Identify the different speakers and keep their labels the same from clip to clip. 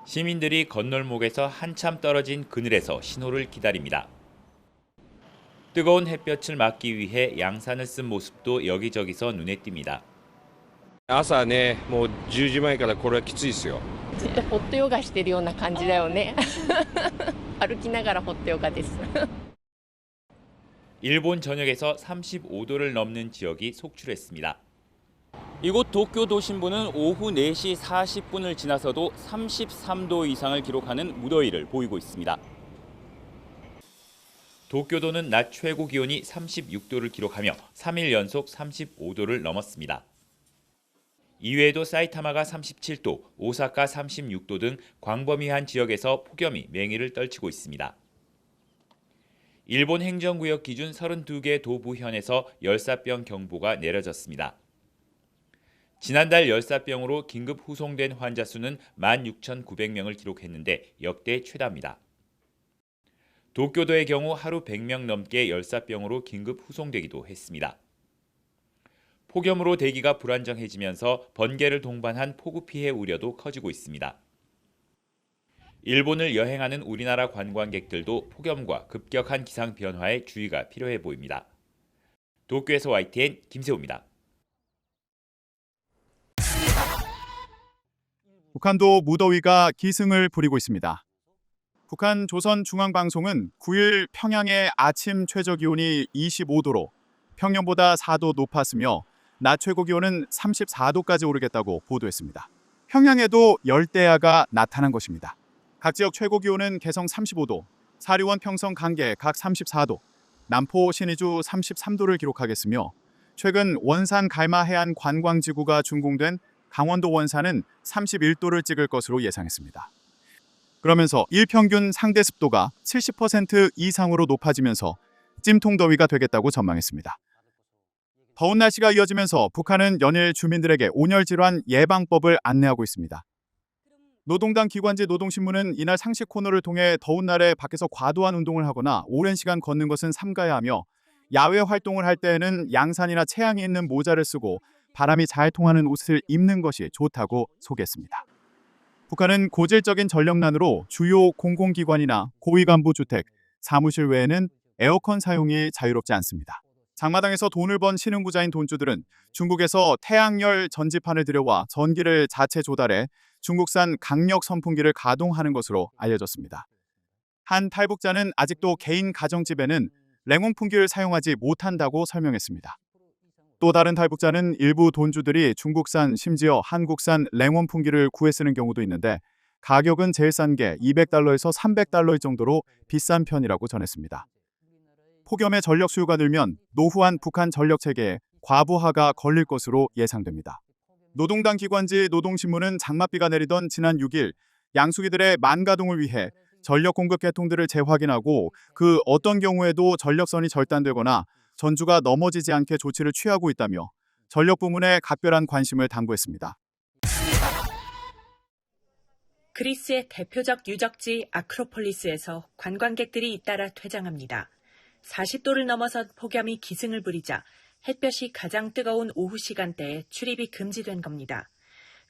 Speaker 1: 시민들이 건널목에서 한참 떨어진 그늘에서 신호를 기다립니다. 뜨거운 햇볕을 막기 위해 양산을 쓴 모습도 여기저기서 눈에 띕니다.
Speaker 2: 朝ね、もう10時前からこれはきついですよ。
Speaker 3: ずっとホットヨガしてるような感じだよね。歩きながらホットヨガです。
Speaker 1: 일본 전역에서 35도를 넘는 지역이 속출했습니다. 이곳 도쿄 도심부는 오후 4시 40분을 지나서도 33도 이상을 기록하는 무더위를 보이고 있습니다. 도쿄도는 낮 최고 기온이 36도를 기록하며 3일 연속 35도를 넘었습니다. 이외에도 사이타마가 37도, 오사카 36도 등 광범위한 지역에서 폭염이 맹위를 떨치고 있습니다. 일본 행정구역 기준 32개 도부현에서 열사병 경보가 내려졌습니다. 지난달 열사병으로 긴급 후송된 환자 수는 16,900명을 기록했는데 역대 최다입니다. 도쿄도의 경우 하루 100명 넘게 열사병으로 긴급 후송되기도 했습니다. 폭염으로 대기가 불안정해지면서 번개를 동반한 폭우 피해 우려도 커지고 있습니다. 일본을 여행하는 우리나라 관광객들도 폭염과 급격한 기상 변화에 주의가 필요해 보입니다. 도쿄에서 YTN 김세호입니다.
Speaker 4: 북한도 무더위가 기승을 부리고 있습니다. 북한 조선중앙방송은 9일 평양의 아침 최저기온이 25도로 평년보다 4도 높았으며 낮 최고기온은 34도까지 오르겠다고 보도했습니다. 평양에도 열대야가 나타난 것입니다. 각 지역 최고기온은 개성 35도, 사리원 평성 강계 각 34도, 남포 신의주 33도를 기록하겠으며 최근 원산 갈마 해안 관광지구가 준공된 강원도 원산은 31도를 찍을 것으로 예상했습니다. 그러면서 일평균 상대 습도가 70% 이상으로 높아지면서 찜통더위가 되겠다고 전망했습니다. 더운 날씨가 이어지면서 북한은 연일 주민들에게 온열 질환 예방법을 안내하고 있습니다. 노동당 기관지 노동신문은 이날 상식 코너를 통해 더운 날에 밖에서 과도한 운동을 하거나 오랜 시간 걷는 것은 삼가야 하며 야외 활동을 할 때에는 양산이나 체향이 있는 모자를 쓰고 바람이 잘 통하는 옷을 입는 것이 좋다고 소개했습니다. 북한은 고질적인 전력난으로 주요 공공기관이나 고위간부 주택, 사무실 외에는 에어컨 사용이 자유롭지 않습니다. 장마당에서 돈을 번 신흥부자인 돈주들은 중국에서 태양열 전지판을 들여와 전기를 자체 조달해 중국산 강력 선풍기를 가동하는 것으로 알려졌습니다. 한 탈북자는 아직도 개인 가정집에는 냉온풍기를 사용하지 못한다고 설명했습니다. 또 다른 탈북자는 일부 돈주들이 중국산 심지어 한국산 냉온풍기를 구해 쓰는 경우도 있는데 가격은 제일 싼 게 200달러에서 300달러일 정도로 비싼 편이라고 전했습니다. 폭염에 전력 수요가 늘면 노후한 북한 전력 체계에 과부하가 걸릴 것으로 예상됩니다. 노동당 기관지 노동신문은 장맛비가 내리던 지난 6일 양수기들의 만가동을 위해 전력 공급 계통들을 재확인하고 그 어떤 경우에도 전력선이 절단되거나 전주가 넘어지지 않게 조치를 취하고 있다며 전력 부문에 각별한 관심을 당부했습니다.
Speaker 5: 그리스의 대표적 유적지 아크로폴리스에서 관광객들이 잇따라 퇴장합니다. 40도를 넘어선 폭염이 기승을 부리자 햇볕이 가장 뜨거운 오후 시간대에 출입이 금지된 겁니다.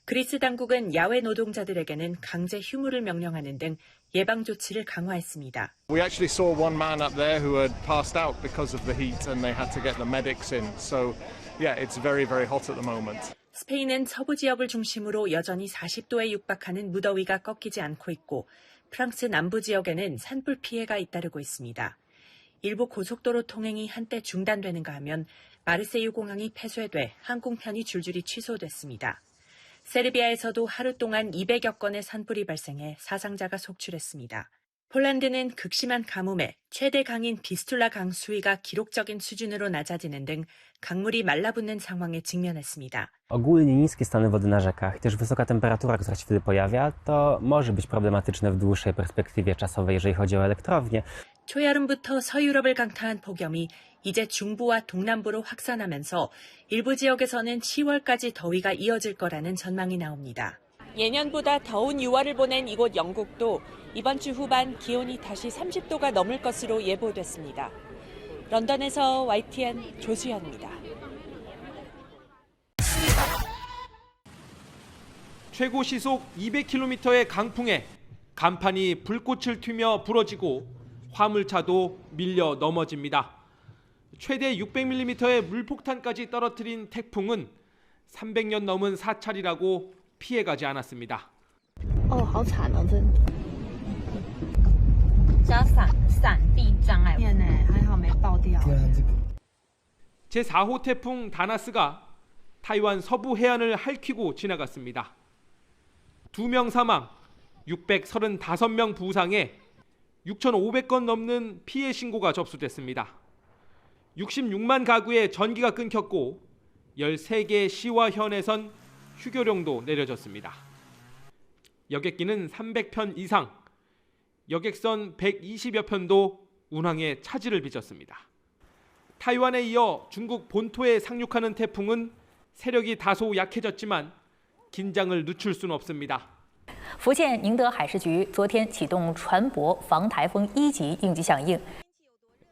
Speaker 5: 그리스 당국은 야외 노동자들에게는 강제 휴무를 명령하는 등 예방 조치를 강화했습니다.
Speaker 6: We actually saw one man up there who had passed out because of the heat and they had to get the medics in. So, yeah, it's very, very hot at the moment.
Speaker 5: 스페인은 서부 지역을 중심으로 여전히 40도에 육박하는 무더위가 꺾이지 않고 있고 프랑스 남부 지역에는 산불 피해가 잇따르고 있습니다. 일부 고속도로 통행이 한때 중단되는가 하면 마르세유 공항이 폐쇄돼 항공편이 줄줄이 취소됐습니다. 세르비아에서도 하루 동안 200여 건의 산불이 발생해 사상자가 속출했습니다. 폴란드는 극심한 가뭄에 최대 강인 비스툴라 강 수위가 기록적인 수준으로 낮아지는 등 강물이 말라붙는 상황에 직면했습니다.
Speaker 7: Ogólnie niskie stany wody na rzekach i też wysoka temperatura, która się wtedy pojawia, to może być problematyczne w dłuższej perspektywie czasowej, jeżeli chodzi o elektrownie.
Speaker 5: 초여름부터 서유럽을 강타한 폭염이 이제 중부와 동남부로 확산하면서 일부 지역에서는 10월까지 더위가 이어질 거라는 전망이 나옵니다. 예년보다 더운 6월을 보낸 이곳 영국도 이번 주 후반 기온이 다시 30도가 넘을 것으로 예보됐습니다. 런던에서 YTN 조수연입니다.
Speaker 8: 최고 시속 200km의 강풍에 간판이 불꽃을 튀며 부러지고 화물차도 밀려 넘어집니다. 최대 600mm의 물폭탄까지 떨어뜨린 태풍은 300년 넘은 사찰이라고 피해가지 않았습니다.
Speaker 9: 好惨哦，真的。
Speaker 10: 加闪避障碍。
Speaker 9: 天呢，还好没爆掉。
Speaker 8: 제4호 태풍 다나스가 타이완 서부 해안을 핥히고 지나갔습니다. 2명 사망, 635명 부상에 6,500건 넘는 피해 신고가 접수됐습니다. 66만 가구의 전기가 끊겼고 13개 시와 현에선 휴교령도 내려졌습니다. 여객기는 300편 이상, 여객선 120여 편도 운항에 차질을 빚었습니다. 타이완에 이어 중국 본토에 상륙하는 태풍은 세력이 다소 약해졌지만 긴장을 늦출 수는 없습니다.
Speaker 10: 福建宁德海事局昨天启动船舶防台风1级应急响应。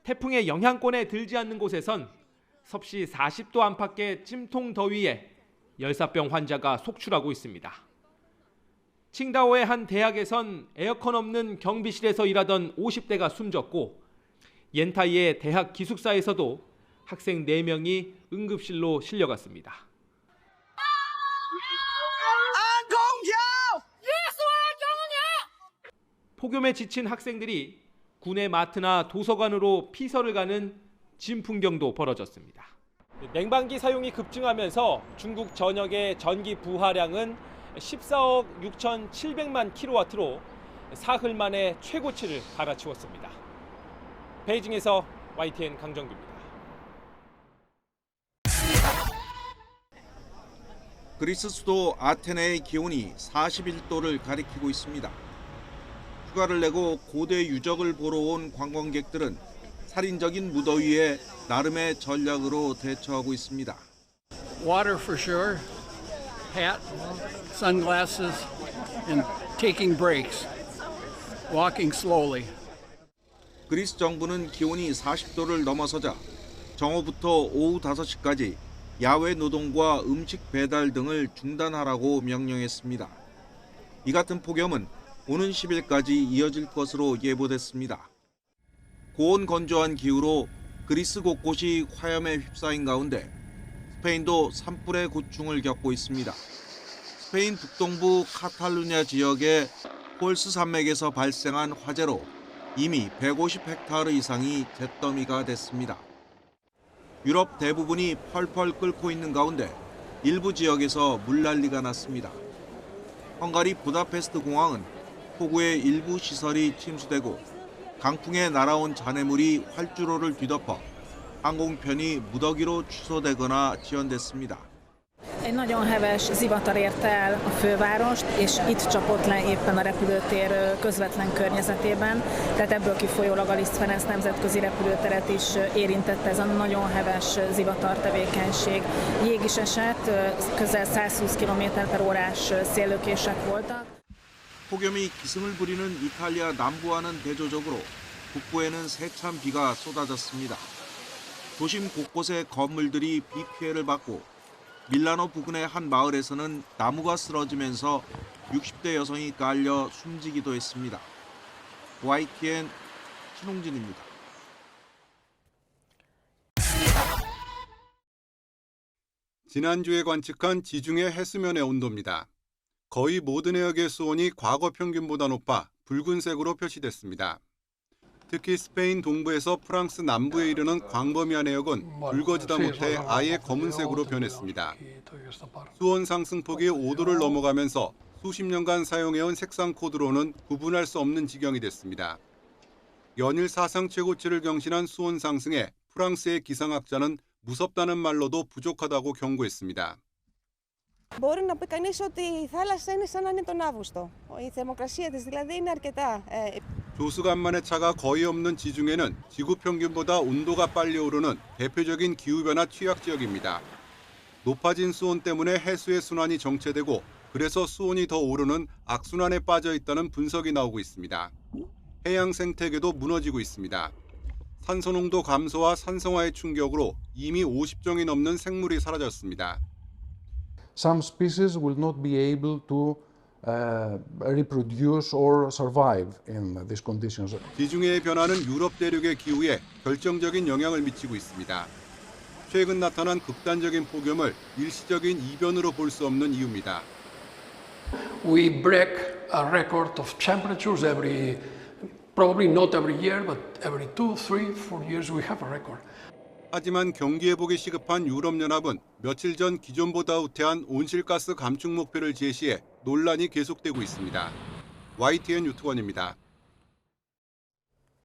Speaker 8: 태풍의 영향권에 들지 않는 곳에선 섭씨 40도 안팎의 찜통 더위에 열사병 환자가 속출하고 있습니다. 칭다오의 한 대학에선 에어컨 없는 경비실에서 일하던 50대가 숨졌고 옌타이의 대학 기숙사에서도 학생 4명이 응급실로 실려갔습니다. 폭염에 지친 학생들이 군의 마트나 도서관으로 피서를 가는 진풍경도 벌어졌습니다. 냉방기 사용이 급증하면서 중국 전역의 전기 부하량은 14억 6,700만 킬로와트로 사흘 만에 최고치를 갈아치웠습니다. 베이징에서 YTN 강정규입니다.
Speaker 11: 그리스 수도 아테네의 기온이 41도를 가리키고 있습니다. 휴가를 내고 고대 유적을 보러 온 관광객들은 살인적인 무더위에 나름의 전략으로 대처하고 있습니다.
Speaker 12: Water for sure, hat, sunglasses, and taking breaks, walking slowly.
Speaker 11: 그리스 정부는 기온이 40도를 넘어서자 정오부터 오후 5시까지 야외 노동과 음식 배달 등을 중단하라고 명령했습니다. 이 같은 폭염은 오는 10일까지 이어질 것으로 예보됐습니다. 고온 건조한 기후로 그리스 곳곳이 화염에 휩싸인 가운데 스페인도 산불의 고충을 겪고 있습니다. 스페인 북동부 카탈루냐 지역의 폴스 산맥에서 발생한 화재로 이미 150헥타르 이상이 잿더미가 됐습니다. 유럽 대부분이 펄펄 끓고 있는 가운데 일부 지역에서 물난리가 났습니다. 헝가리 부다페스트 공항은 폭우에 일부 시설이 침수되고 강풍에 날아온 잔해물이 활주로를 뒤덮어 항공편이 무더기로 취소되거나 지연됐습니다.
Speaker 9: Egy nagyon heves zivatar érte el a fővárost, és itt csapott le éppen a repülőtér közvetlen környezetében, tehát ebből kifolyólag a Liszt Ferenc nemzetközi repülőteret is érintette ez a nagyon heves zivatar tevékenység. Jég is esett, közel 120 km/órás széllökések voltak.
Speaker 11: 폭염이 기승을 부리는 이탈리아 남부와는 대조적으로 북부에는 세찬 비가 쏟아졌습니다. 도심 곳곳의 건물들이 비 피해를 받고 밀라노 부근의 한 마을에서는 나무가 쓰러지면서 60대 여성이 깔려 숨지기도 했습니다. YTN 신홍진입니다.
Speaker 13: 지난주에 관측한 지중해 해수면의 온도입니다. 거의 모든 해역의 수온이 과거 평균보다 높아 붉은색으로 표시됐습니다. 특히 스페인 동부에서 프랑스 남부에 이르는 광범위한 해역은 붉어지다 못해 아예 검은색으로 변했습니다. 수온 상승폭이 5도를 넘어가면서 수십 년간 사용해온 색상 코드로는 구분할 수 없는 지경이 됐습니다. 연일 사상 최고치를 경신한 수온 상승에 프랑스의 기상학자는 무섭다는 말로도 부족하다고 경고했습니다.
Speaker 14: Μπορεί να πει κανείς ότι η θάλασσα είναι σαν να είναι τον Αύγουστο. Η θερμοκρασία της δηλαδή είναι αρκετά.
Speaker 13: 조수간만의 차가 거의 없는 지중해는 지구 평균보다 온도가 빨리 오르는 대표적인 기후변화 취약 지역입니다. 높아진 수온 때문에 해수의 순환이 정체되고 그래서 수온이 더 오르는 악순환에 빠져 있다는 분석이 나오고 있습니다. 해양 생태계도 무너지고 있습니다. 산소 농도 감소와 산성화의 충격으로 이미 50종이 넘는 생물이 사라졌습니다.
Speaker 15: some species will not be able to reproduce or survive in these conditions.
Speaker 13: 지중해의 변화는 유럽 대륙의 기후에 결정적인 영향을 미치고 있습니다. 최근 나타난 극단적인 폭염을 일시적인 이변으로 볼 수 없는 이유입니다.
Speaker 16: We break a record of temperatures probably not every year, but every 2, 3, 4 years we have a record.
Speaker 13: 하지만 경기회복이 시급한 유럽연합은 며칠 전 기존보다 우태한 온실가스 감축 목표를 제시해 논란이 계속되고 있습니다. YTN 유튜원입니다.